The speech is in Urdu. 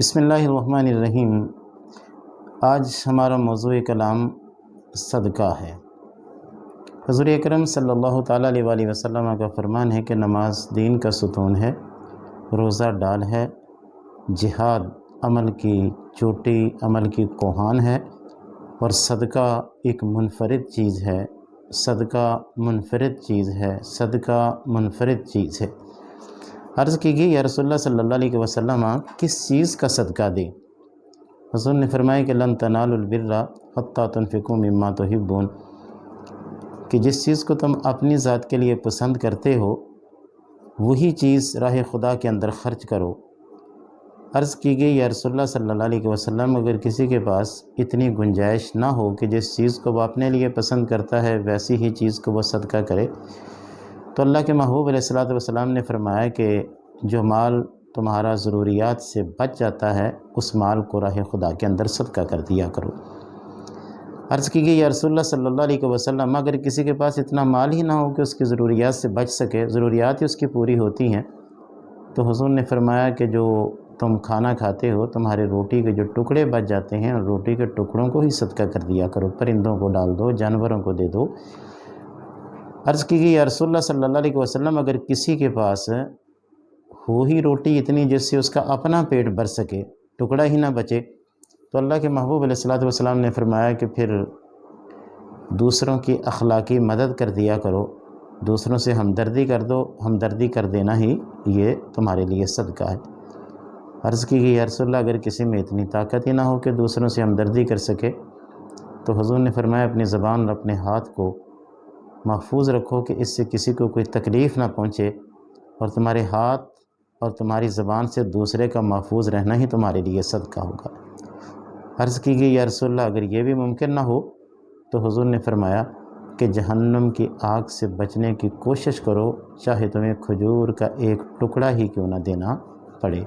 بسم اللہ الرحمن الرحیم۔ آج ہمارا موضوع کلام صدقہ ہے۔ حضور اکرم صلی اللہ تعالیٰ علیہ وآلہ وسلم کا فرمان ہے کہ نماز دین کا ستون ہے، روزہ ڈال ہے، جہاد عمل کی چوٹی، عمل کی کوہان ہے، اور صدقہ ایک منفرد چیز ہے۔ صدقہ منفرد چیز ہے، صدقہ منفرد چیز ہے۔ عرض کی گئی یا رسول اللہ صلی اللہ علیہ وسلم کس چیز کا صدقہ دیں؟ حضور نے فرمایا کہ لن تنالوا البر حتی تنفقوا مما تحبون، کہ جس چیز کو تم اپنی ذات کے لیے پسند کرتے ہو وہی چیز راہ خدا کے اندر خرچ کرو۔ عرض کی گئی یا رسول اللہ صلی اللہ علیہ وسلم اگر کسی کے پاس اتنی گنجائش نہ ہو کہ جس چیز کو وہ اپنے لیے پسند کرتا ہے ویسی ہی چیز کو وہ صدقہ کرے، تو اللہ کے محبوب علیہ الصلوۃ والسلام نے فرمایا کہ جو مال تمہارا ضروریات سے بچ جاتا ہے اس مال کو راہ خدا کے اندر صدقہ کر دیا کرو۔ عرض کی گئی یا رسول اللہ صلی اللہ علیہ وسلم اگر کسی کے پاس اتنا مال ہی نہ ہو کہ اس کی ضروریات سے بچ سکے، ضروریات ہی اس کی پوری ہوتی ہیں، تو حضور نے فرمایا کہ جو تم کھانا کھاتے ہو تمہارے روٹی کے جو ٹکڑے بچ جاتے ہیں روٹی کے ٹکڑوں کو ہی صدقہ کر دیا کرو، پرندوں کو ڈال دو، جانوروں کو دے دو۔ عرض کی گئی یا رسول اللہ صلی اللہ علیہ وسلم اگر کسی کے پاس ہو ہی روٹی اتنی جس سے اس کا اپنا پیٹ بھر سکے، ٹکڑا ہی نہ بچے، تو اللہ کے محبوب علیہ الصلوۃ والسلام نے فرمایا کہ پھر دوسروں کی اخلاقی مدد کر دیا کرو، دوسروں سے ہمدردی کر دو، ہمدردی کر دینا ہی یہ تمہارے لیے صدقہ ہے۔ عرض کی گئی یا رسول اللہ اگر کسی میں اتنی طاقت ہی نہ ہو کہ دوسروں سے ہمدردی کر سکے، تو حضور نے فرمایا اپنی زبان اور اپنے ہاتھ کو محفوظ رکھو کہ اس سے کسی کو کوئی تکلیف نہ پہنچے، اور تمہارے ہاتھ اور تمہاری زبان سے دوسرے کا محفوظ رہنا ہی تمہارے لیے صدقہ ہوگا۔ عرض کی گئی یا رسول اللہ اگر یہ بھی ممکن نہ ہو تو حضور نے فرمایا کہ جہنم کی آگ سے بچنے کی کوشش کرو، چاہے تمہیں کھجور کا ایک ٹکڑا ہی کیوں نہ دینا پڑے۔